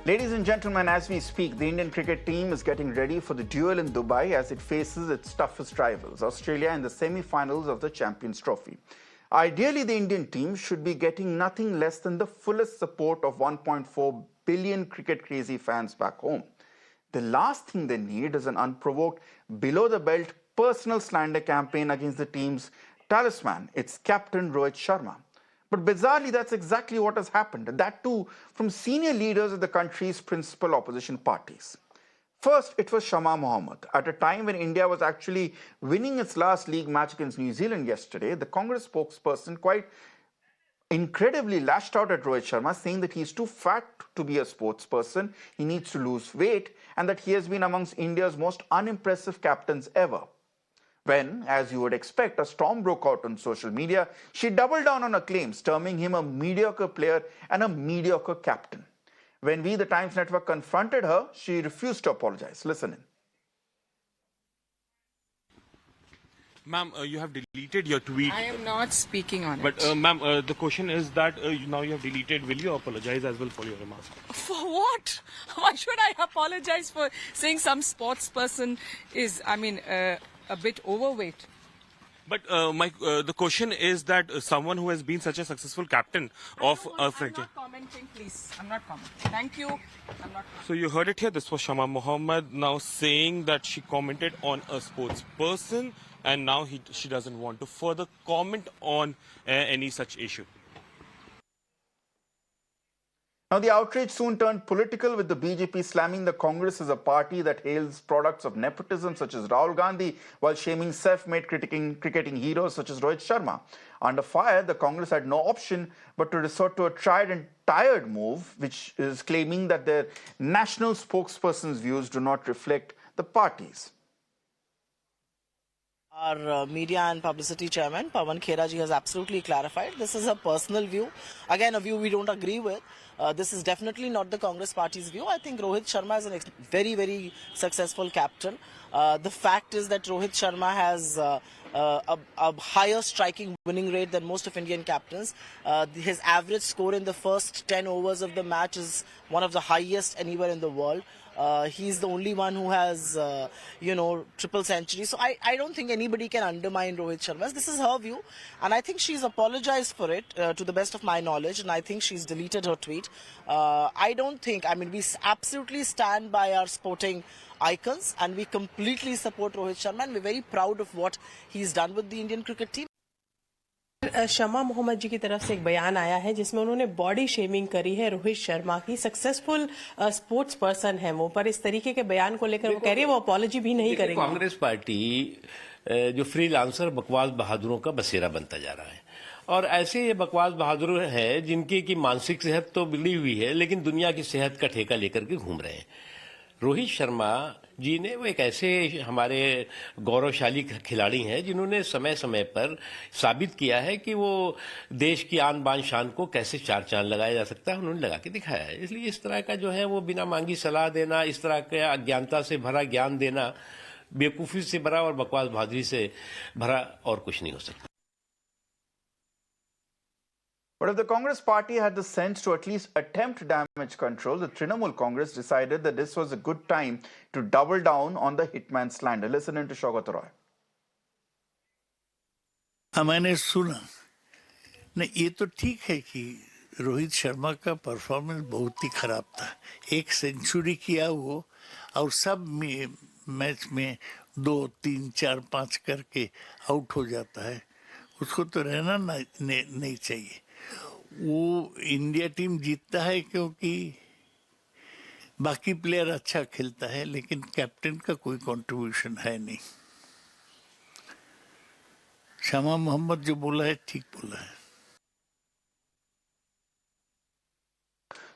Ladies and gentlemen, as we speak, the Indian cricket team is getting ready for the duel in Dubai as it faces its toughest rivals, Australia, in the semi-finals of the Champions Trophy. Ideally, the Indian team should be getting nothing less than the fullest support of 1.4 billion cricket-crazy fans back home. The last thing they need is an unprovoked, below-the-belt personal slander campaign against the team's talisman, its captain Rohit Sharma. But bizarrely, that's exactly what has happened, and that too from senior leaders of the country's principal opposition parties. First, it was Shama Mohamed. At a time when India was actually winning its last league match against New Zealand yesterday, the Congress spokesperson quite incredibly lashed out at Rohit Sharma, saying that he's too fat to be a sportsperson, he needs to lose weight, and that he has been amongst India's most unimpressive captains ever. When, as you would expect, a storm broke out on social media, she doubled down on her claims, terming him a mediocre player and a mediocre captain. When we, the Times Network, confronted her, she refused to apologize. Listen in. Ma'am, you have deleted your tweet. I am not speaking on it. But, ma'am, the question is that now you have deleted. Will you apologize as well for your remarks? For what? Why should I apologize for saying some sports person is, a bit overweight? But the question is that someone who has been such a successful captain of a franchise. I'm not commenting, please. I'm not commenting. Thank you. I'm not. So you heard it here. This was Shama Mohamed now saying that she commented on a sports person, and now she doesn't want to further comment on any such issue. Now, the outrage soon turned political, with the BJP slamming the Congress as a party that hails products of nepotism such as Rahul Gandhi, while shaming self-made cricketing heroes such as Rohit Sharma. Under fire, the Congress had no option but to resort to a tried and tired move, which is claiming that their national spokesperson's views do not reflect the party's. Our media and publicity chairman, Pawan Khera ji, has absolutely clarified. This is a personal view. Again, a view we don't agree with. This is definitely not the Congress party's view. I think Rohit Sharma is a very, very successful captain. The fact is that Rohit Sharma has a higher striking winning rate than most of Indian captains. His average score in the first 10 overs of the match is one of the highest anywhere in the world. He's the only one who has, triple century. So I don't think anybody can undermine Rohit Sharma. This is her view. And I think she's apologized for it, to the best of my knowledge. And I think she's deleted her tweet. We absolutely stand by our sporting icons. And we completely support Rohit Sharma. And we're very proud of what he's done with the Indian cricket team. शमा मोहम्मद जी की तरफ से एक बयान आया है जिसमें उन्होंने body shaming करी है रोहित शर्मा की। सक्सेसफुल स्पोर्ट्स पर्सन है वो, पर इस तरीके के बयान को लेकर वो कह रही है वो अपॉलॉजी भी नहीं करेंगे। कांग्रेस पार्टी जो फ्रीलांसर बकवास बहादुरों का बसेरा बनता जा रहा है, और ऐसे ये बकवास बहादुर हैं जिनकी की मानसिक सेहत तो बिगड़ी हुई है लेकिन दुनिया की सेहत का ठेका लेकर के घूम रहे हैं। रोहित शर्मा जी ने वो एक ऐसे हमारे गौरवशाली खिलाड़ी हैं जिन्होंने समय समय पर साबित किया है कि वो देश की आन बान शान को कैसे चार चांद लगाया जा सकता है, उन्होंने लगा के दिखाया है। इसलिए इस तरह का जो है वो बिना मांगी सलाह देना, इस तरह के अज्ञानता से भरा ज्ञान देना, बेवकूफ़ी से भरा और बकवास बहादुरी से भरा और कुछ नहीं हो सकता। But if the Congress party had the sense to at least attempt damage control, the Trinamool Congress decided that this was a good time to double down on the hitman slander. Listen in to Yograj Roy. मैंने सुना नहीं, ये तो ठीक है कि रोहित शर्मा का performance बहुत ही खराब था। 1 सेंचुरी किया वो, और सब मैच में 2, 3, 4, 5 करके आउट हो जाता है। उसको तो रहना नहीं चाहिए। वो इंडिया टीम जीतता है क्योंकि बाकी प्लेयर अच्छा खेलता है, लेकिन कैप्टन का कोई कंट्रीब्यूशन है नहीं। शमा मोहम्मद जो बोला है ठीक बोला है।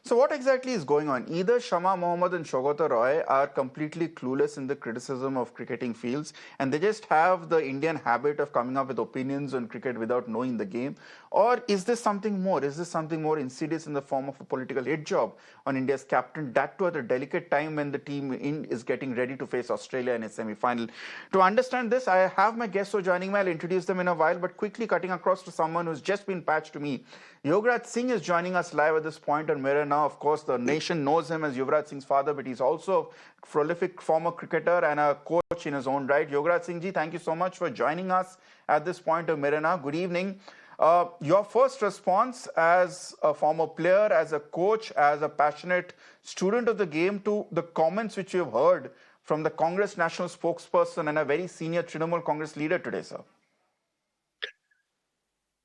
So what exactly is going on? Either Shama Mohamed and Yograj Roy are completely clueless in the criticism of cricketing fields, and they just have the Indian habit of coming up with opinions on cricket without knowing the game, or is this something more? Is this something more insidious in the form of a political hit job on India's captain, that too at a delicate time when the team is getting ready to face Australia in a semi-final? To understand this, I have my guests who are joining me. I'll introduce them in a while, but quickly cutting across to someone who's just been patched to me. Yograj Singh is joining us live at this point on Mirror Now. Of course, the nation knows him as Yuvraj Singh's father, but he's also a prolific former cricketer and a coach in his own right. Yograj Singh ji, thank you so much for joining us at this point of Mirror Now. Good evening. Your first response as a former player, as a coach, as a passionate student of the game to the comments which you've heard from the Congress national spokesperson and a very senior Trinamool Congress leader today, sir.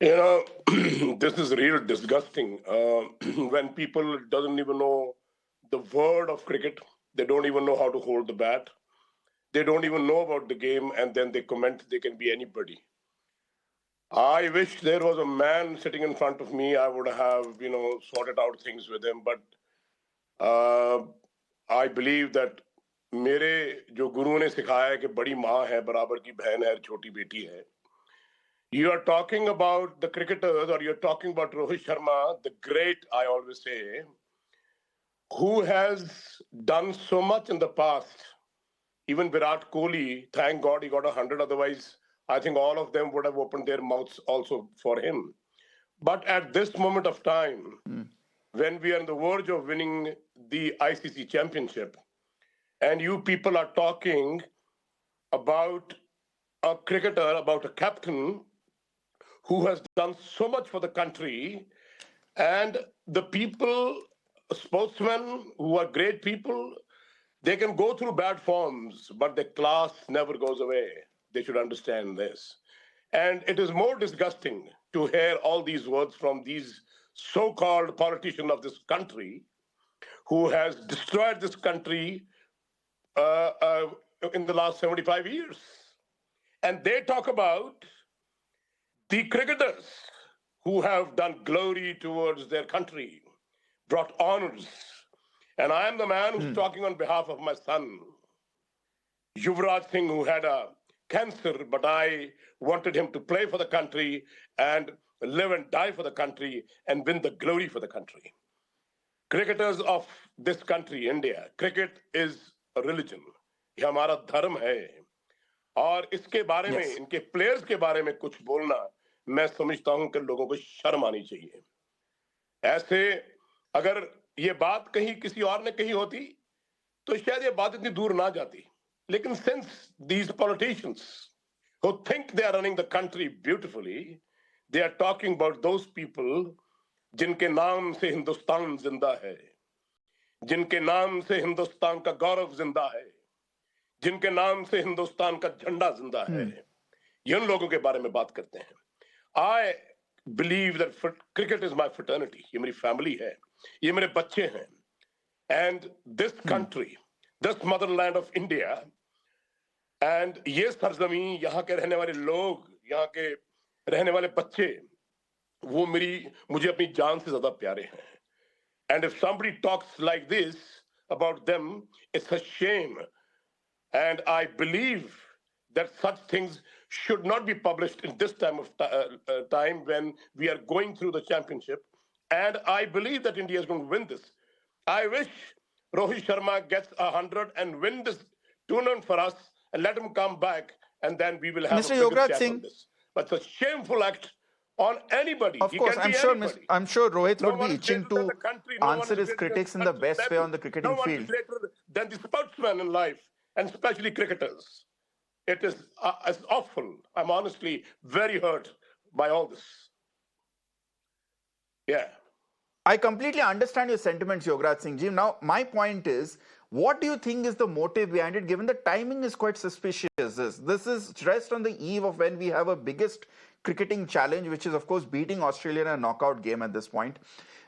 You know, this is real disgusting when people doesn't even know the word of cricket. They don't even know how to hold the bat. They don't even know about the game, and then they comment they can be anybody. I wish there was a man sitting in front of me. I would have, sorted out things with him. But I believe that मेरे जो गुरु ने सिखाया है कि बड़ी माँ है, बराबर की बहन है, छोटी बेटी है. You are talking about the cricketers, or you're talking about Rohit Sharma, the great, I always say, who has done so much in the past. Even Virat Kohli, thank God he got 100. Otherwise, I think all of them would have opened their mouths also for him. But at this moment of time, when we are on the verge of winning the ICC championship, and you people are talking about a cricketer, about a captain who has done so much for the country, and the people, sportsmen who are great people, they can go through bad forms, but the class never goes away. They should understand this. And it is more disgusting to hear all these words from these so-called politicians of this country who has destroyed this country in the last 75 years. And they talk about the cricketers who have done glory towards their country, brought honors. And I am the man who's talking on behalf of my son, Yuvraj Singh, who had a cancer, but I wanted him to play for the country and live and die for the country and win the glory for the country. Cricketers of this country, India, cricket is a religion. ये हमारा धर्म है. और इसके बारे में, इनके players के बारे में कुछ बोलना, मैं समझता हूं कि लोगों को शर्म आनी चाहिए. ऐसे अगर ये बात कहीं किसी और ने कही होती तो शायद ये बात इतनी दूर ना जाती. लेकिन since these politicians who think they are running the country beautifully, they are talking about those people जिनके नाम से हिंदुस्तान जिंदा है, जिनके नाम से हिंदुस्तान का गौरव जिंदा है, जिनके नाम से हिंदुस्तान का झंडा जिंदा है, इन लोगों के बारे में बात करते हैं. I believe that cricket is my fraternity. ये मेरी family है, ये मेरे बच्चे हैं. And this country, this motherland of India, and ये सरजमीन, यहाँ के रहने वाले लोग, यहाँ के रहने वाले बच्चे, वो मुझे अपनी जान से ज़्यादा प्यारे हैं. And if somebody talks like this about them, it's a shame. And I believe that such things should not be published in this time of time when we are going through the championship. And I believe that India is going to win this. I wish Rohit Sharma gets 100 and win this tournament for us and let him come back, and then we will have Mr. a bigger Yograj chat Singh, on this. But it's a shameful act on anybody. of course, I'm sure Rohit No would one be is itching greater than to the country. No one answer is his greater than critics the in the country's best way level. on the cricketing No one field. is greater than the sportsman in life, and especially cricketers. It is it's awful. I'm honestly very hurt by all this. Yeah. I completely understand your sentiments, Yograj Singh ji. Now, my point is, what do you think is the motive behind it, given the timing is quite suspicious? This is just on the eve of when we have a biggest cricketing challenge, which is, of course, beating Australia in a knockout game at this point.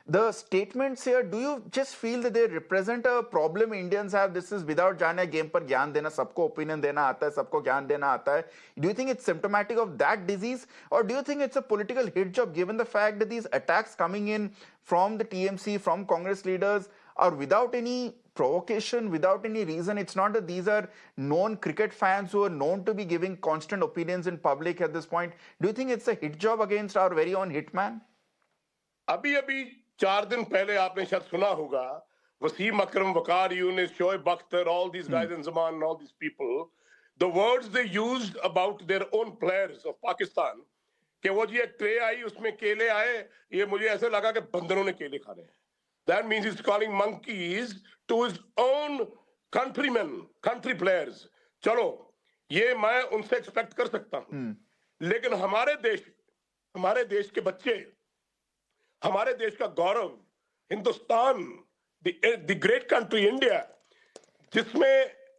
The statements here, do you just feel that they represent a problem Indians have? This is without जाने game पर ज्ञान देना, सबको opinion देना आता है, सबको ज्ञान देना आता है. Do you think it's symptomatic of that disease, or do you think it's a political hit job, given the fact that these attacks coming in from the TMC, from Congress leaders, are without any provocation, without any reason? It's not that these are known cricket fans who are known to be giving constant opinions in public at this point. Do you think it's a hit job against our very own hitman? अभी 4 दिन पहले आपने शायद सुना होगा, वसीम अकरम, Waqar Younis, Shoaib Akhtar, all these guys in Zaman, all these people, the words they used about their own players of Pakistan कि वो जी एक ट्रे आई उसमें केले आए, ये मुझे ऐसे लगा कि बंदरों ने केले खाने हैं. That means he's calling monkeys to his own countrymen, country players. चलो ये मैं उनसे एक्सपेक्ट कर सकता हूं, लेकिन हमारे देश के बच्चे, हमारे देश का गौरव, Hindustan, the great country India, जिसमें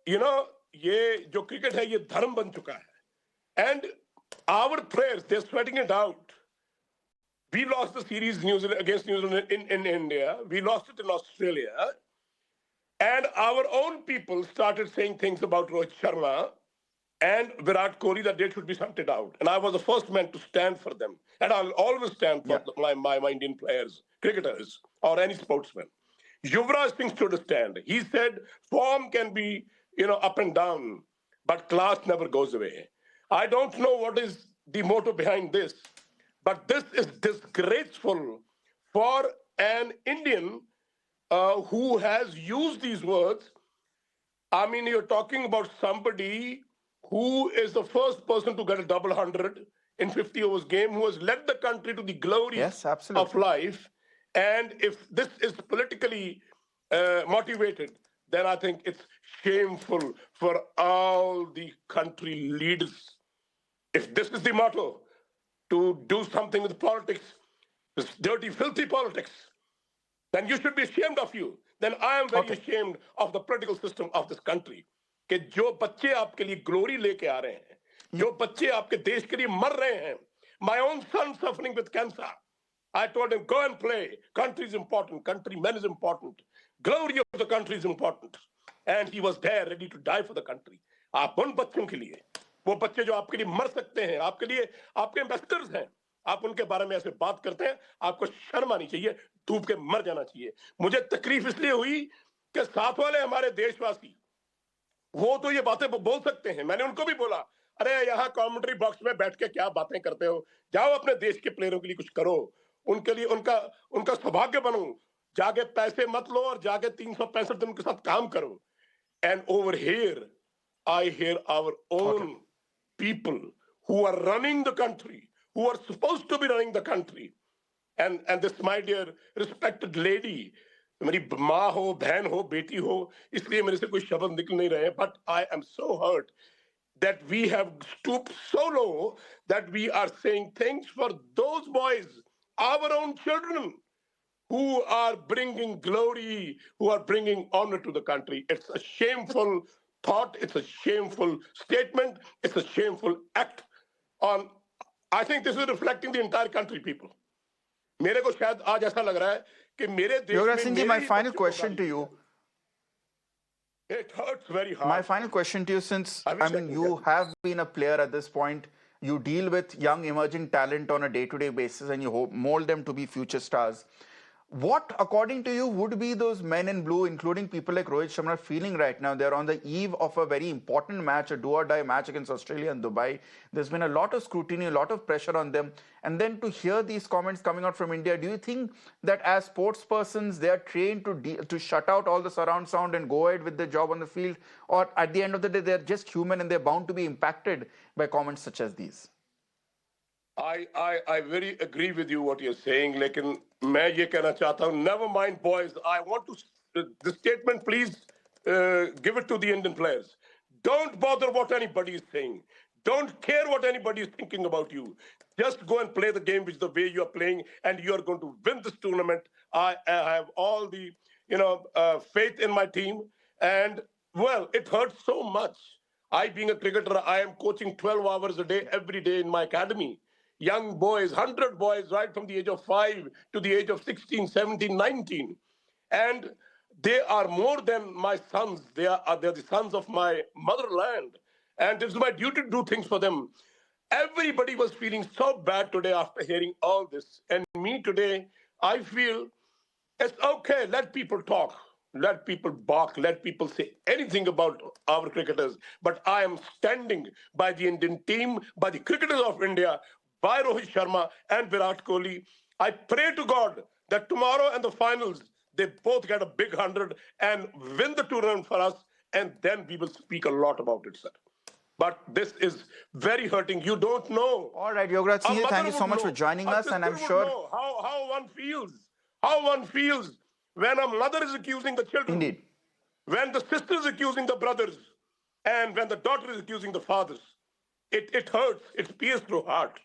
ये जो क्रिकेट है ये धर्म बन चुका है. And our players they sweating it out. We lost the series against New Zealand in India. We lost it in Australia. And our own people started saying things about Rohit Sharma and Virat Kohli that they should be hunted out. And I was the first man to stand for them. And I'll always stand for my Indian players, cricketers, or any sportsman. Yograj Singh stood a stand. He said, form can be, up and down, but class never goes away. I don't know what is the motto behind this, but this is disgraceful for an Indian who has used these words. I mean, you're talking about somebody who is the first person to get a double hundred in 50 overs game, who has led the country to the glories of life. And if this is politically motivated, then I think it's shameful for all the country leaders. If this is the motto, to do something with politics, this dirty, filthy politics, then you should be ashamed of you. Then I am very ashamed of the political system of this country. कि जो बच्चे आपके लिए glory लेके आ रहे हैं, जो बच्चे आपके देश के लिए मर रहे हैं. My own son suffering with cancer. I told him, go and play. Country is important. Countrymen is important. Glory of the country is important. And he was there, ready to die for the country. आप उन बच्चों के लिए, वो बच्चे जो आपके लिए मर सकते हैं, आपके लिए आपके एम्बेसडर्स हैं, आप उनके बारे में ऐसे बात करते हैं, आपको शर्म आनी चाहिए, डूब के मर जाना चाहिए. मुझे तकलीफ इसलिए हुई कि साथ वाले हमारे देशवासी, वो तो ये बातें बोल सकते हैं. मैंने उनको भी बोला, अरे यहाँ कमेंट्री बॉक्स में बैठ के क्या बातें करते हो, जाओ अपने देश के प्लेयरों के लिए कुछ करो, उनके लिए उनका सौभाग्य बनो, जाके पैसे मत लो और जाके 365 दिन उनके साथ काम करो. And over here, I hear our own people who are running the country, who are supposed to be running the country. And this, my dear respected lady, मेरी माँ हो, बहन हो, बेटी हो, इसलिए मेरे से कोई शब्द निकल नहीं रहे हैं. But I am so hurt that we have stooped so low that we are saying things for those boys, our own children, who are bringing glory, who are bringing honor to the country. It's a shameful thought. It's a shameful statement. It's a shameful act. I think this is reflecting the entire country, people. मेरे को शायद आज ऐसा लग रहा है कि मेरे देश में Yograj Singh ji, my final question to you. It hurts very hard. My final question to you, since you have been a player at this point, you deal with young emerging talent on a day-to-day basis and you mold them to be future stars. What, according to you, would be those men in blue, including people like Rohit Sharma, feeling right now? They're on the eve of a very important match, a do-or-die match against Australia and Dubai. There's been a lot of scrutiny, a lot of pressure on them. And then to hear these comments coming out from India, do you think that as sportspersons, they are trained to shut out all the surround sound and go ahead with their job on the field? Or at the end of the day, they're just human and they're bound to be impacted by comments such as these? I very agree with you what you're saying, लेकिन मैं ये कहना चाहता हूँ, never mind boys, I want to, the statement please give it to the Indian players. Don't bother what anybody is saying. Don't care what anybody is thinking about you. Just go and play the game which the way you are playing and you are going to win this tournament. I have all the, faith in my team. And well, it hurts so much. I, being a cricketer, I am coaching 12 hours a day, every day in my academy. Young boys, 100 boys, right from the age of 5 to the age of 16, 17, 19. And they are more than my sons. They're the sons of my motherland. And it's my duty to do things for them. Everybody was feeling so bad today after hearing all this. And me today, I feel it's okay. Let people talk. Let people bark. Let people say anything about our cricketers. But I am standing by the Indian team, by the cricketers of India, by Rohit Sharma and Virat Kohli. I pray to God that tomorrow and the finals, they both get a big 100 and win the tournament for us. And then we will speak a lot about it, sir. But this is very hurting. You don't know. All right, Yograj A Singh, mother thank you so would much for know. joining A us, and sister I'm would sure, know how one feels. How one feels when a mother is accusing the children, indeed. when the sister is accusing the brothers, and when the daughter is accusing the fathers. It hurts. It pierces through heart.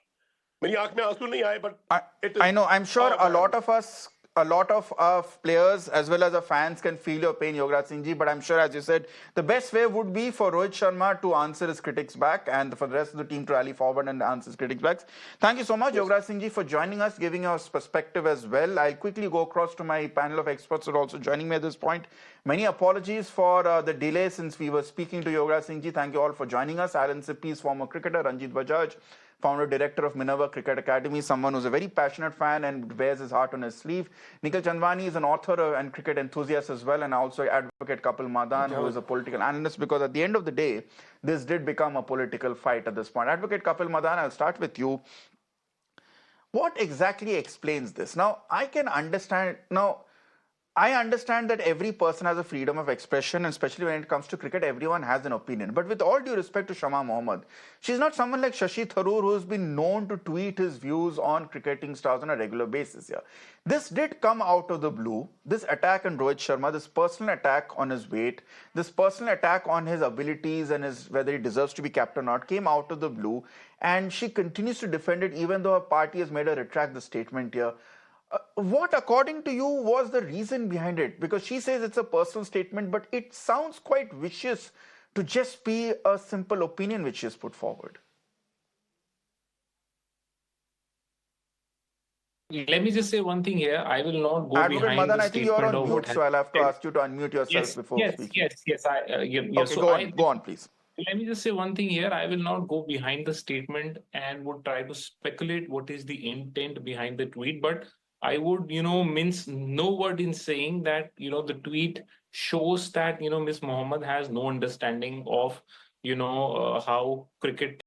मेरी आंख में आंसू नहीं आए, but I, it I is know. I'm sure a lot horrifying. of us, a lot of players as well as our fans can feel your pain, Yograj Singh ji. But I'm sure, as you said, the best way would be for Rohit Sharma to answer his critics back and for the rest of the team to rally forward and answer his critics back. Thank you so much, Yograj Singh ji, for joining us, giving us perspective as well. I'll quickly go across to my panel of experts who are also joining me at this point. Many apologies for the delay since we were speaking to Yograj Singh ji. Thank you all for joining us. Alan Sippi's former cricketer, Ranjit Bajaj, founder director of Minerva Cricket Academy, someone who's a very passionate fan and wears his heart on his sleeve. Nikhil Chandwani is an author and cricket enthusiast as well, and also advocate Kapil Madan, who is a political analyst, because at the end of the day, this did become a political fight at this point. Advocate Kapil Madan, I'll start with you. What exactly explains this? Now, I understand that every person has a freedom of expression, and especially when it comes to cricket, everyone has an opinion. But with all due respect to Shama Mohamed, she's not someone like Shashi Tharoor who's been known to tweet his views on cricketing stars on a regular basis here. This did come out of the blue. This attack on Rohit Sharma, this personal attack on his weight, this personal attack on his abilities and his whether he deserves to be captain or not, came out of the blue. And she continues to defend it even though her party has made her retract the statement here. What, according to you, was the reason behind it? Because she says it's a personal statement, but it sounds quite vicious to just be a simple opinion which she has put forward. Let me just say one thing here. I will not go Advocate behind Madan, the I think you're statement on of what mute, has so I'll have to said. ask you to unmute yourself Yes, before yes, speaking. yes, yes. Okay, So go on, please. let me just say one thing here. I will not go behind the statement and would try to speculate what is the intent behind the tweet. But I would, mince no word in saying that, the tweet shows that, Miss Mohammed has no understanding of, how cricket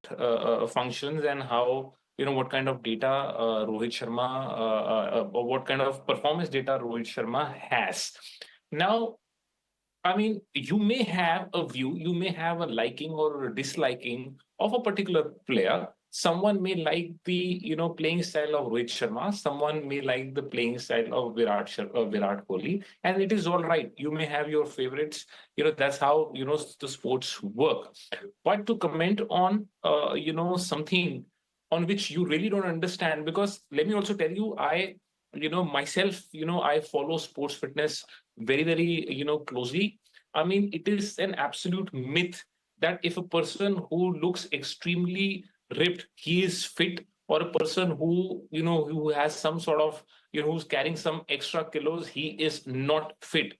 functions and how, what kind of data Rohit Sharma, or what kind of performance data Rohit Sharma has. Now, I mean, you may have a view, you may have a liking or a disliking of a particular player. Someone may like the playing style of Rohit Sharma. Someone may like the playing style of Virat Kohli, and it is all right. You may have your favorites. That's how the sports work. But to comment on something on which you really don't understand, because let me also tell you, I myself, I follow sports fitness very, very, closely. I mean, it is an absolute myth that if a person who looks extremely ripped, he is fit, or a person who, who has some sort of, who's carrying some extra kilos, he is not fit.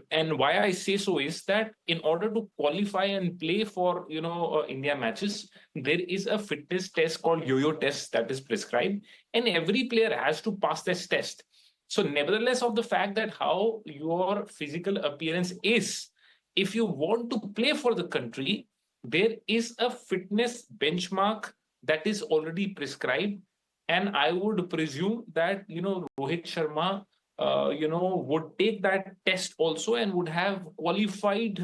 And why I say so is that in order to qualify and play for, India matches, there is a fitness test called yo-yo test that is prescribed, and every player has to pass this test. So, nevertheless, of the fact that how your physical appearance is, if you want to play for the country, there is a fitness benchmark that is already prescribed. And I would presume that, Rohit Sharma, would take that test also and would have qualified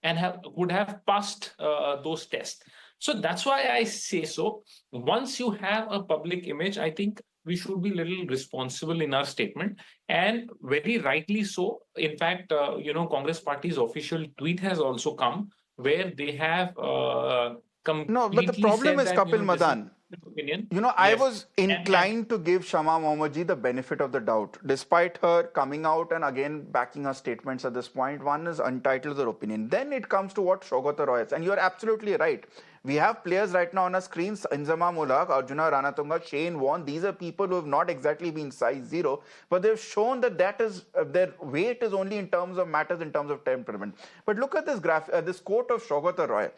and would have passed those tests. So that's why I say so. Once you have a public image, I think we should be a little responsible in our statement, and very rightly so. In fact, Congress Party's official tweet has also come where they have No, but the completely problem said is, that Kapil this is Madan. opinion. I Yes, was inclined to give Shama Mohamed the benefit of the doubt, despite her coming out and again backing her statements at this point. One is untitled their opinion. Then it comes to what Shogata Roy is. And you're absolutely right. We have players right now on our screens, Inzama Mulak, Arjuna Ranatunga, Shane Warne. These are people who have not exactly been size zero, but they've shown that their weight is only in terms of matters in terms of temperament. But look at this this quote of Shogata Roy.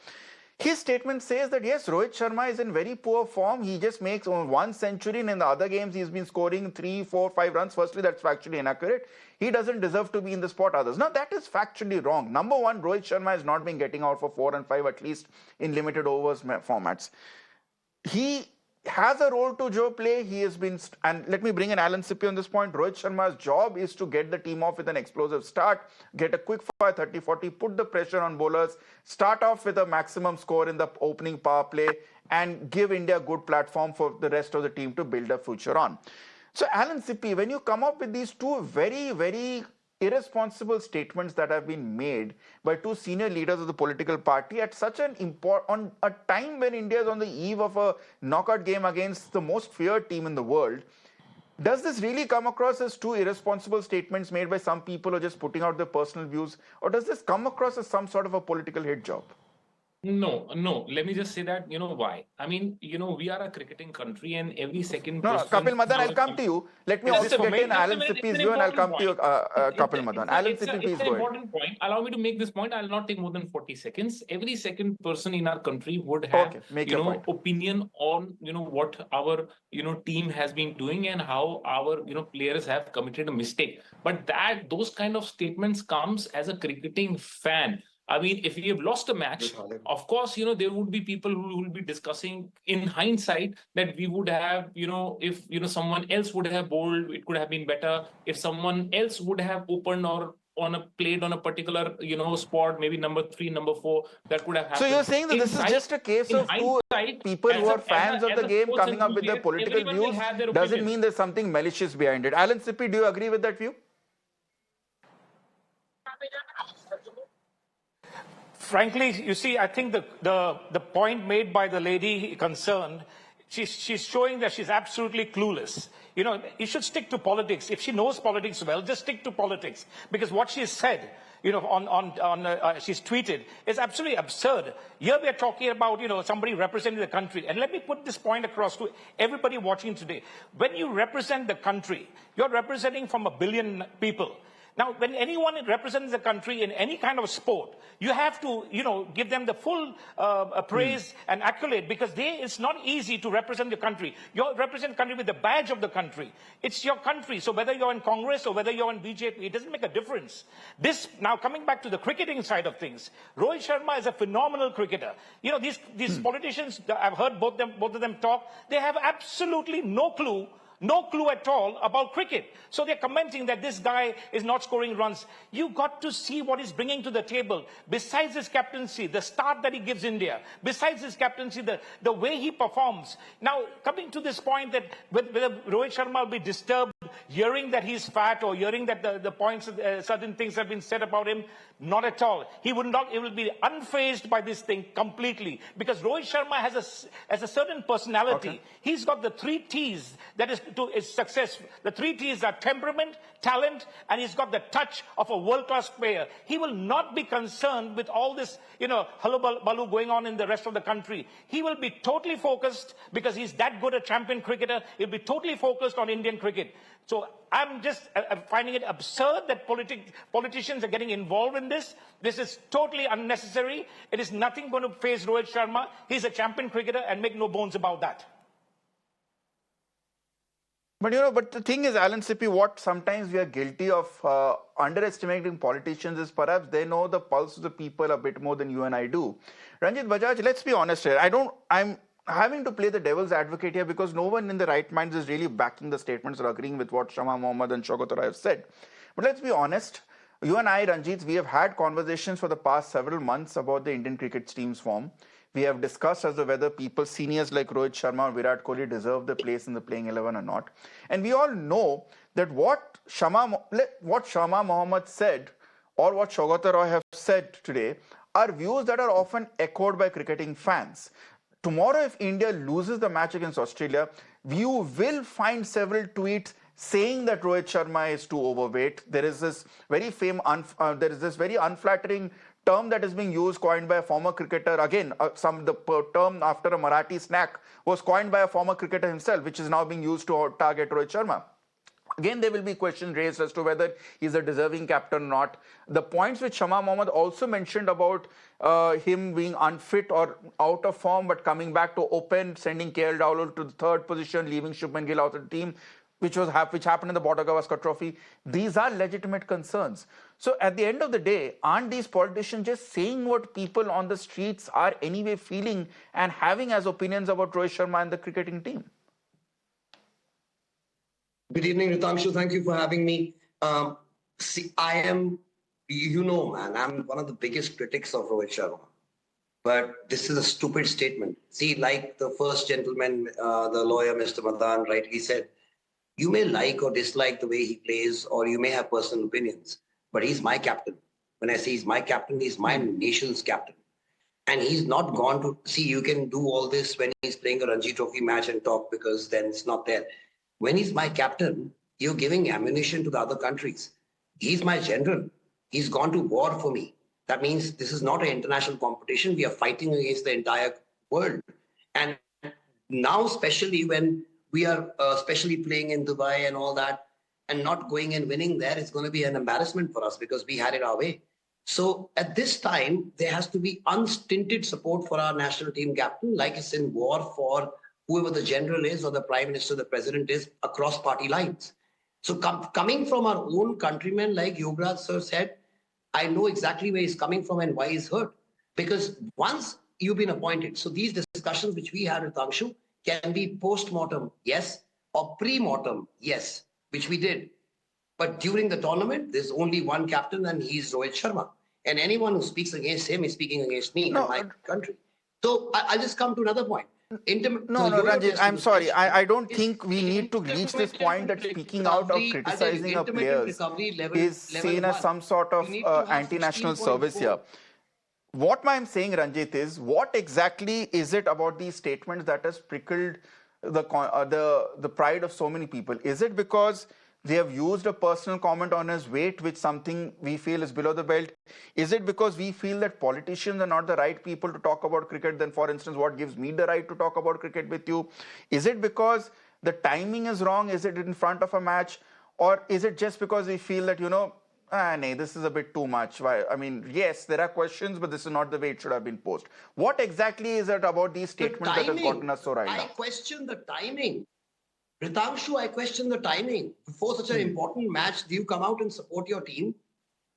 His statement says that yes, Rohit Sharma is in very poor form. He just makes one century, and in the other games he's been scoring 3, 4, 5 runs. Firstly, that's factually inaccurate. He doesn't deserve to be in the spot others. Now, that is factually wrong. Number one, Rohit Sharma has not been getting out for 4 and 5 at least in limited overs formats. He has a role to play. He has been, and let me bring in Alan Sippy on this point. Rohit Sharma's job is to get the team off with an explosive start, get a quick fire 30-40, put the pressure on bowlers, start off with a maximum score in the opening power play, and give India a good platform for the rest of the team to build a future on. So, Alan Sippy, when you come up with these two very, very irresponsible statements that have been made by two senior leaders of the political party at such an on a time when India is on the eve of a knockout game against the most feared team in the world, does this really come across as two irresponsible statements made by some people who are just putting out their personal views, or does this come across as some sort of a political hit job? No, no. Let me just say that, why? I mean, we are a cricketing country, and every second No, person... Kapil Madan, I'll come to you. Let me also get in Alan Sippy's view, and I'll come to you, Kapil Madan. Alan Sippy, please go ahead. It's an important point. Allow me to make this point. I'll not take more than 40 seconds. Every second person in our country would have, opinion on, what our, team has been doing and how our, players have committed a mistake. But those kind of statements comes as a cricketing fan. I mean, if we have lost a match, of course, there would be people who will be discussing in hindsight that we would have, if, someone else would have bowled, it could have been better. If someone else would have opened or played on a particular, spot, maybe number 3, number 4, that could have happened. So you're saying that this is just a case of two people who are fans of the game coming up with their political views? Doesn't mean there's something malicious behind it. Alan Sippy, do you agree with that view? Frankly, you see, I think the point made by the lady concerned, she's showing that she's absolutely clueless. You should stick to politics. If she knows politics well, just stick to politics. Because what she said, she's tweeted, is absolutely absurd. Here we are talking about, somebody representing the country. And let me put this point across to everybody watching today. When you represent the country, you're representing from 1 billion people. Now, when anyone represents the country in any kind of sport, you have to, give them the full praise and accolade, because it's not easy to represent the country. You represent the country with the badge of the country. It's your country. So whether you're in Congress or whether you're in BJP, it doesn't make a difference. Now coming back to the cricketing side of things, Rohit Sharma is a phenomenal cricketer. These politicians, I've heard both of them talk, they have absolutely no clue at all about cricket. So they're commenting that this guy is not scoring runs. You got to see what he's bringing to the table. Besides his captaincy, the start that he gives India, besides his captaincy, the way he performs. Now, coming to this point that whether Rohit Sharma will be disturbed hearing that he's fat or hearing that the points, certain things have been said about him, not at all. He will be unfazed by this thing completely, because Rohit Sharma has a certain personality. Okay. He's got the 3 T's that is to his success. The 3 T's are temperament, talent, and he's got the touch of a world-class player. He will not be concerned with all this, hullabaloo going on in the rest of the country. He will be totally focused, because he's that good a champion cricketer. He'll be totally focused on Indian cricket. So I'm just finding it absurd that politicians are getting involved in this. This is totally unnecessary. It is nothing going to faze Rohit Sharma. He's a champion cricketer, and make no bones about that. But the thing is, Alan Sippy, what sometimes we are guilty of underestimating politicians is perhaps they know the pulse of the people a bit more than you and I do. Ranjit Bajaj, let's be honest here. I'm having to play the devil's advocate here, because no one in the right minds is really backing the statements or agreeing with what Shama Mohamed and Shaukat have said. But let's be honest. You and I, Ranjit, we have had conversations for the past several months about the Indian cricket team's form. We have discussed as to whether seniors like Rohit Sharma or Virat Kohli deserve the place in the playing 11 or not. And we all know that what Shama Mohamed said or what Shaukat have said today are views that are often echoed by cricketing fans. Tomorrow, if India loses the match against Australia, you will find several tweets saying that Rohit Sharma is too overweight. There is this very unflattering term that is being used, coined by a former cricketer. Again, the term after a Marathi snack was coined by a former cricketer himself, which is now being used to target Rohit Sharma. Again, there will be questions raised as to whether he's a deserving captain or not. The points which Shama Mohamed also mentioned about him being unfit or out of form, but coming back to open, sending KL Rahul to the 3rd position, leaving Shubman Gill out of the team. which happened in the Border Gavaskar Trophy. These are legitimate concerns. So at the end of the day, aren't these politicians just saying what people on the streets are anyway feeling and having as opinions about Rohit Sharma and the cricketing team? Good evening, Ritangshu. Thank you for having me. See, I am, man, I'm one of the biggest critics of Rohit Sharma. But this is a stupid statement. See, like the first gentleman, the lawyer, Mr. Madan, rightly said, you may like or dislike the way he plays, or you may have personal opinions, but he's my captain. When I say he's my captain, he's my nation's captain. And he's not gone to, see, you can do all this when he's playing a Ranji Trophy match and talk, because then it's not there. When he's my captain, you're giving ammunition to the other countries. He's my general. He's gone to war for me. That means this is not an international competition. We are fighting against the entire world. And now, especially when we are especially playing in Dubai and all that, and not going and winning there, it's going to be an embarrassment for us because we had it our way. So at this time, there has to be unstinted support for our national team captain, like it's in war for whoever the general is or the prime minister, the president is, across party lines. So coming from our own countrymen, like Yograj sir said, I know exactly where he's coming from and why he's hurt. Because once you've been appointed, so these discussions which we had with Tangshu can be post-mortem, yes, or pre-mortem, yes, which we did. But during the tournament, there's only one captain and he's Rohit Sharma. And anyone who speaks against him is speaking against me and my country. So I'll just come to another point. Ranjit, I'm sorry. I don't think we need to reach this point that speaking out or criticizing a player is seen as some sort of anti-national service here. What I'm saying, Ranjit, is what exactly is it about these statements that has prickled the pride of so many people? Is it because they have used a personal comment on his weight, which something we feel is below the belt? Is it because we feel that politicians are not the right people to talk about cricket? Then, for instance, what gives me the right to talk about cricket with you? Is it because the timing is wrong? Is it in front of a match? Or is it just because we feel that, this is a bit too much? I mean, yes, there are questions, but this is not the way it should have been posed. What exactly is it about these statements that has gotten us so riled up? I question the timing. Ritangshu, I question the timing. Before such an important match, do you come out and support your team?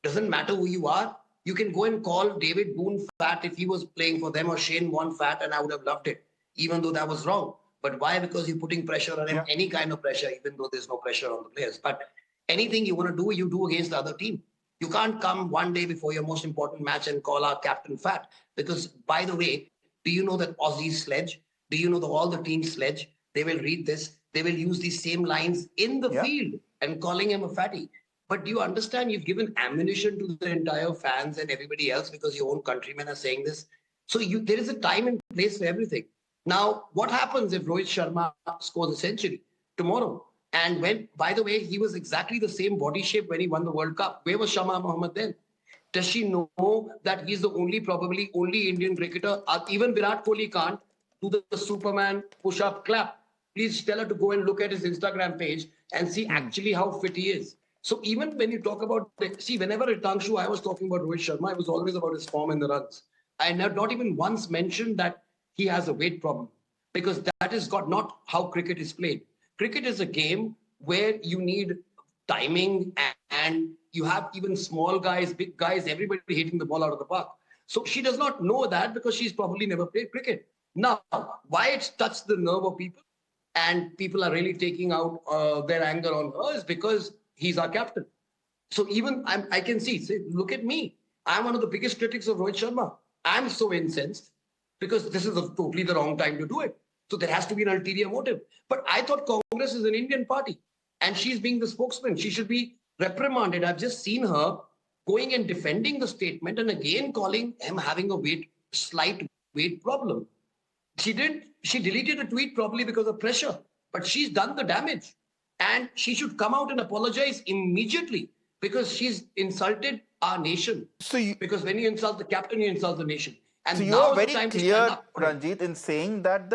Doesn't matter who you are. You can go and call David Boone fat if he was playing for them, or Shane Warne fat, and I would have loved it, even though that was wrong. But why? Because you're putting pressure on him, any kind of pressure, even though there's no pressure on the players. But anything you want to do, you do against the other team. You can't come one day before your most important match and call our captain fat. Because, by the way, do you know that Aussies sledge? Do you know that all the teams sledge? They will read this. They will use these same lines in the field and calling him a fatty. But do you understand you've given ammunition to the entire fans and everybody else because your own countrymen are saying this? So there is a time and place for everything. Now, what happens if Rohit Sharma scores a century tomorrow? And when, by the way, he was exactly the same body shape when he won the World Cup. Where was Shama Mohamed then? Does she know that he's the probably only Indian cricketer? Even Virat Kohli can't do the Superman push-up clap. Please tell her to go and look at his Instagram page and see actually how fit he is. So even when you talk about, whenever Ritangshu, I was talking about Rohit Sharma, it was always about his form in the runs. I not even once mentioned that he has a weight problem, because that is not how cricket is played. Cricket is a game where you need timing and you have even small guys, big guys, everybody hitting the ball out of the park. So she does not know that because she's probably never played cricket. Now, why it's touched the nerve of people and people are really taking out their anger on her is because he's our captain. So even I can see, look at me. I'm one of the biggest critics of Rohit Sharma. I'm so incensed because this is totally the wrong time to do it. So there has to be an ulterior motive. But I thought Congress is an Indian party and she's being the spokesman. She should be reprimanded. I've just seen her going and defending the statement and again calling him having a slight weight problem. She deleted the tweet probably because of pressure, but she's done the damage and she should come out and apologize immediately because she's insulted our nation. Because when you insult the captain, you insult the nation. And so you are very clear, Ranjit, in saying that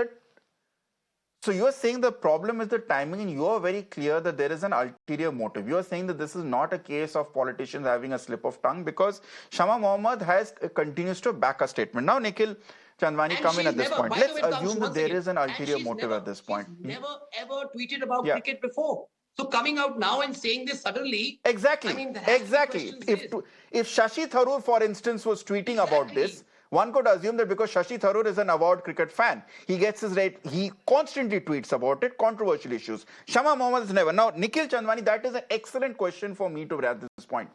so you are saying the problem is the timing, and you are very clear that there is an ulterior motive. You are saying that this is not a case of politicians having a slip of tongue, because Shama Mohamed continues to back a statement. Now, Nikhil Chandwani, come in at this point. Let's assume that there is an ulterior motive at this point. She's never ever tweeted about cricket before. So coming out now and saying this suddenly, Exactly. I mean, there has to be Exactly. questions If raised. if Shashi Tharoor, for instance, was tweeting about Exactly. this, one could assume that because Shashi Tharoor is an avowed cricket fan, he gets his right. He constantly tweets about it, controversial issues. Shama Mohammad is never. Now, Nikhil Chandwani, that is an excellent question for me to at this point.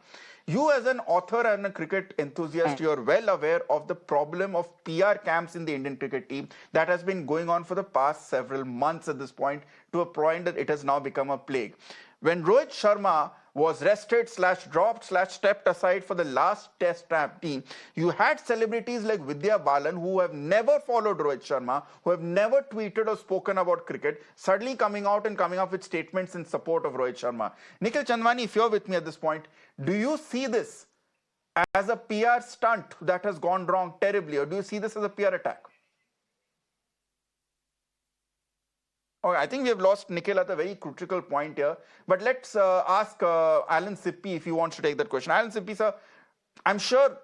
You, as an author and a cricket enthusiast, you're well aware of the problem of PR camps in the Indian cricket team that has been going on for the past several months at this point, to a point that it has now become a plague. When Rohit Sharma was rested / dropped / stepped aside for the last test team, you had celebrities like Vidya Balan, who have never followed Rohit Sharma, who have never tweeted or spoken about cricket, suddenly coming out and coming up with statements in support of Rohit Sharma. Nikhil Chandwani, if you're with me at this point, do you see this as a PR stunt that has gone wrong terribly, or do you see this as a PR attack? Okay, I think we have lost Nikhil at a very critical point here. But let's ask Alan Sippy if he wants to take that question. Alan Sippy, sir, I'm sure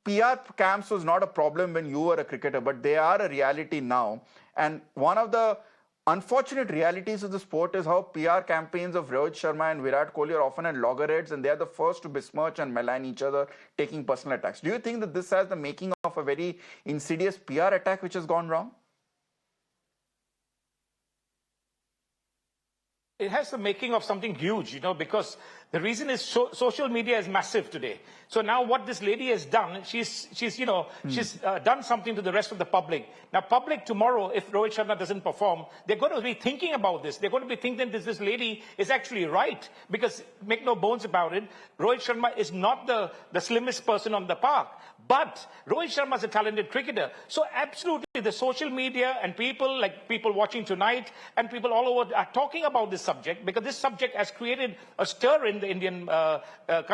PR camps was not a problem when you were a cricketer, but they are a reality now. And one of the unfortunate realities of the sport is how PR campaigns of Rohit Sharma and Virat Kohli are often at loggerheads, and they are the first to besmirch and malign each other, taking personal attacks. Do you think that this has the making of a very insidious PR attack which has gone wrong? It has the making of something huge, because the reason is social media is massive today. So now what this lady has done, she's done something to the rest of the public. Now, public tomorrow, if Rohit Sharma doesn't perform, they're going to be thinking about this. They're going to be thinking that this lady is actually right, because make no bones about it, Rohit Sharma is not the slimmest person on the park. But Rohit Sharma is a talented cricketer. So absolutely, the social media and people, like people watching tonight and people all over, are talking about this subject, because this subject has created a stir in the Indian,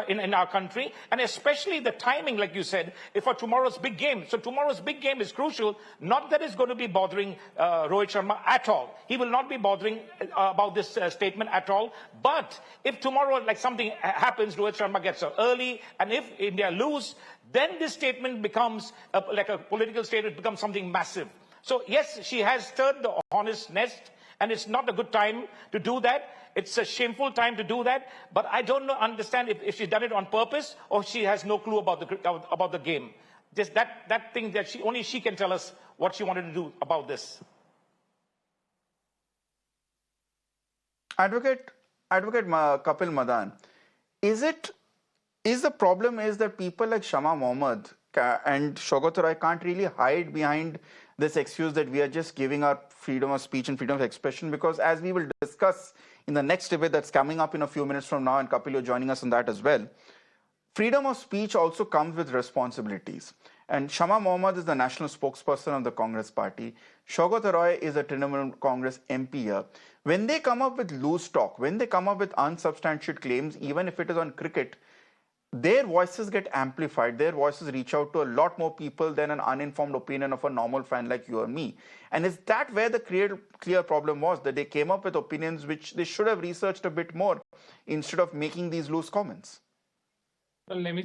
in our country, and especially the timing, like you said, for tomorrow's big game. So tomorrow's big game is crucial. Not that it's going to be bothering Rohit Sharma at all. He will not be bothering about this statement at all. But if tomorrow, like something happens, Rohit Sharma gets up early, and if India lose, then this statement becomes like a political statement, becomes something massive. So yes, she has stirred the hornet's nest, and it's not a good time to do that. It's a shameful time to do that. But I don't understand if she's done it on purpose or she has no clue about the game. Just that thing that only she can tell us what she wanted to do about this. Advocate Kapil Madan, is the problem is that people like Shama Mohamed and Shaukat Roy can't really hide behind this excuse that we are just giving our freedom of speech and freedom of expression? Because as we will discuss in the next debate that's coming up in a few minutes from now, and Kapil, you're joining us on that as well, freedom of speech also comes with responsibilities. And Shama Mohamed is the national spokesperson of the Congress party. Shaukat Roy is a Trinamool Congress MP here. When they come up with loose talk, when they come up with unsubstantiated claims, even if it is on cricket, their voices get amplified. Their voices reach out to a lot more people than an uninformed opinion of a normal fan like you or me. And is that where the clear problem was, that they came up with opinions which they should have researched a bit more instead of making these loose comments? Well, let me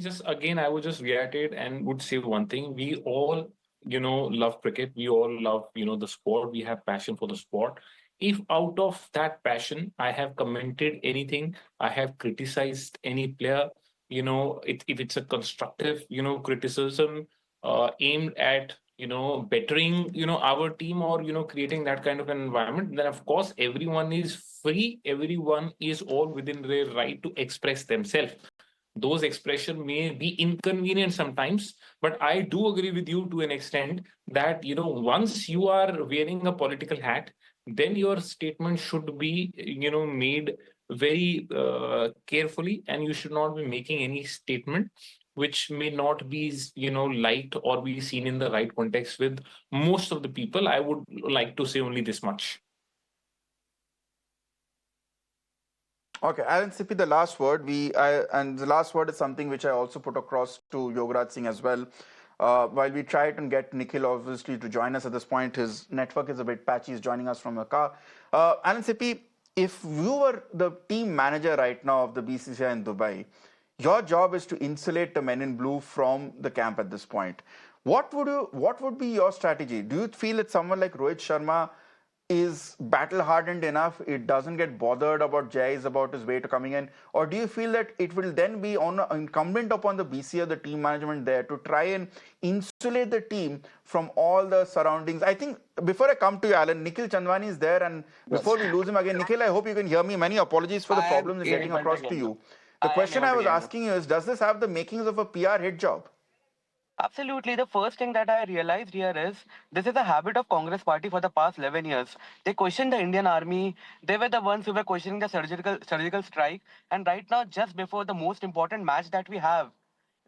I would just reiterate and would say one thing. We all, love cricket. We all love, the sport. We have passion for the sport. If out of that passion, I have commented anything, I have criticized any player, if it's a constructive, criticism aimed at, bettering, our team or, creating that kind of an environment, then of course, everyone is free. Everyone is all within their right to express themselves. Those expressions may be inconvenient sometimes, but I do agree with you to an extent that, once you are wearing a political hat, then your statement should be, made very carefully, and you should not be making any statement which may not be, liked or be seen in the right context with most of the people. I would like to say only this much. Okay, Alan Sippy, the last word. And the last word is something which I also put across to Yograj Singh as well. While we tried and get Nikhil obviously to join us at this point, his network is a bit patchy. He's joining us from a car. Alan Sippy, if you were the team manager right now of the BCCI in Dubai, your job is to insulate the men in blue from the camp at this point. What would be your strategy? Do you feel that someone like Rohit Sharma is battle-hardened enough, it doesn't get bothered about Jais, about his way to coming in? Or do you feel that it will then be incumbent upon the BCA, the team management there, to try and insulate the team from all the surroundings? I think, before I come to you, Alan, Nikhil Chandwani is there, and before we lose him again, Nikhil, I hope you can hear me. Many apologies for the problems in getting across to you. The question I was asking you is, does this have the makings of a PR hit job? Absolutely. The first thing that I realized here is this is a habit of Congress party for the past 11 years. They questioned the Indian army. They were the ones who were questioning the surgical strike. And right now, just before the most important match that we have,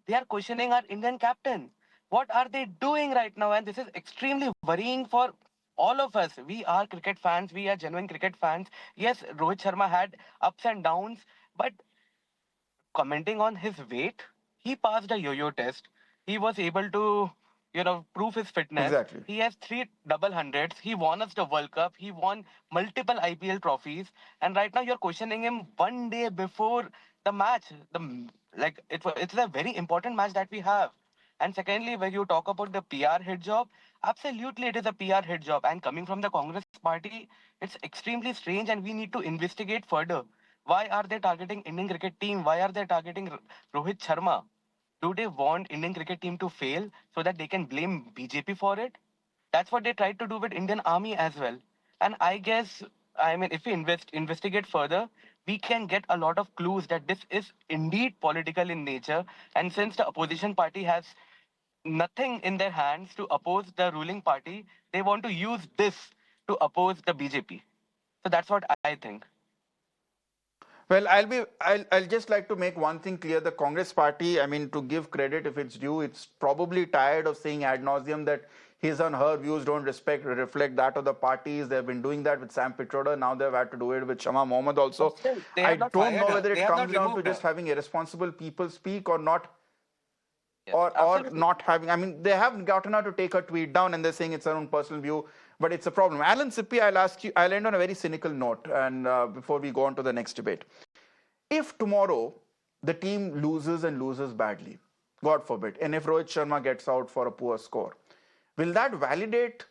they are questioning our Indian captain. What are they doing right now? And this is extremely worrying for all of us. We are cricket fans. We are genuine cricket fans. Yes, Rohit Sharma had ups and downs, but commenting on his weight, he passed a yo-yo test. He was able to, prove his fitness. Exactly. He has 3 double hundreds. He won us the World Cup. He won multiple IPL trophies. And right now you're questioning him one day before the match. It's a very important match that we have. And secondly, when you talk about the PR hit job, absolutely it is a PR hit job. And coming from the Congress party, it's extremely strange and we need to investigate further. Why are they targeting Indian cricket team? Why are they targeting Rohit Sharma? Do they want Indian cricket team to fail so that they can blame BJP for it? That's what they tried to do with Indian army as well. And I guess, if we investigate further, we can get a lot of clues that this is indeed political in nature. And since the opposition party has nothing in their hands to oppose the ruling party, they want to use this to oppose the BJP. So that's what I think. Well, I'll just like to make one thing clear. The Congress party, to give credit if it's due, it's probably tired of saying ad nauseum that his and her views don't reflect that of the parties. They've been doing that with Sam Pitroda. Now they've had to do it with Shama Mohamed also. I don't know whether it comes down to just having irresponsible people speak or not. Or not having, they haven't gotten her to take her tweet down and they're saying it's her own personal view, but it's a problem. Alan Sippy, I'll end on a very cynical note and before we go on to the next debate. If tomorrow the team loses and loses badly, God forbid, and if Rohit Sharma gets out for a poor score, will that validate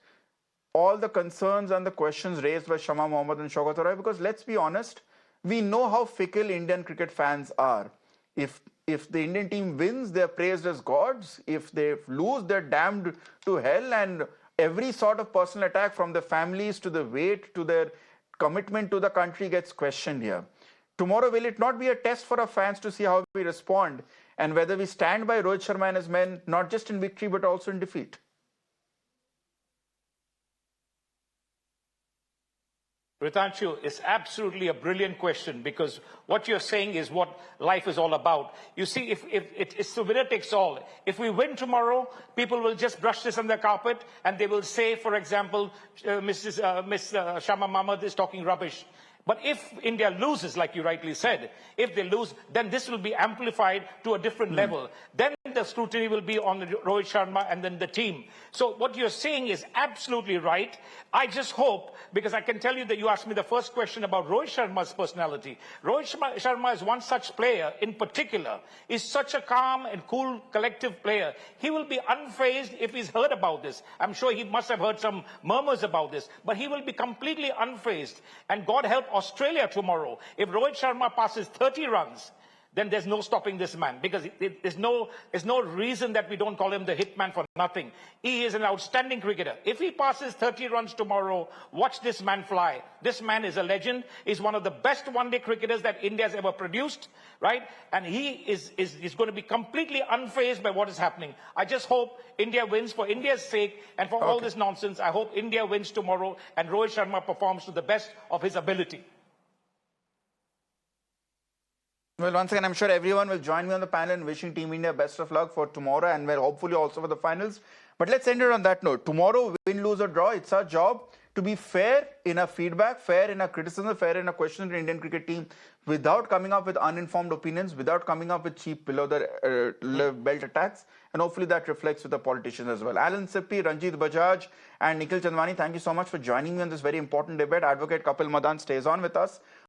all the concerns and the questions raised by Shama Mohamed and Shaukat Roy? Because let's be honest, we know how fickle Indian cricket fans are. If the Indian team wins, they're praised as gods. If they lose, they're damned to hell. And every sort of personal attack, from the families to the weight to their commitment to the country, gets questioned here. Tomorrow, will it not be a test for our fans to see how we respond and whether we stand by Rohit Sharma and his men, not just in victory, but also in defeat? Ritangshu, it's absolutely a brilliant question because what you're saying is what life is all about. You see, if it's the winner takes all. If we win tomorrow, people will just brush this on the carpet and they will say, for example, Miss Shama Mohamed is talking rubbish. But if India loses, like you rightly said, if they lose, then this will be amplified to a different level. Then the scrutiny will be on Rohit Sharma and then the team. So what you're saying is absolutely right. I just hope, because I can tell you that you asked me the first question about Rohit Sharma's personality. Rohit Sharma is one such player in particular, is such a calm and cool, collective player. He will be unfazed if he's heard about this. I'm sure he must have heard some murmurs about this, but he will be completely unfazed. And God help Australia tomorrow. If Rohit Sharma passes 30 runs, then there's no stopping this man, because there's no reason that we don't call him the hitman for nothing. He is an outstanding cricketer. If he passes 30 runs tomorrow, watch this man fly. This man is a legend. He's one of the best one-day cricketers that India has ever produced, right? And he is going to be completely unfazed by what is happening. I just hope India wins for India's sake and for all this nonsense. I hope India wins tomorrow and Rohit Sharma performs to the best of his ability. Well, once again, I'm sure everyone will join me on the panel in wishing Team India best of luck for tomorrow and hopefully also for the finals. But let's end it on that note. Tomorrow, win, lose or draw, it's our job to be fair in our feedback, fair in our criticism, fair in our questions to the Indian cricket team without coming up with uninformed opinions, without coming up with cheap below the belt attacks. And hopefully that reflects with the politicians as well. Alan Sippy, Ranjit Bajaj and Nikhil Chandwani, thank you so much for joining me on this very important debate. Advocate Kapil Madan stays on with us.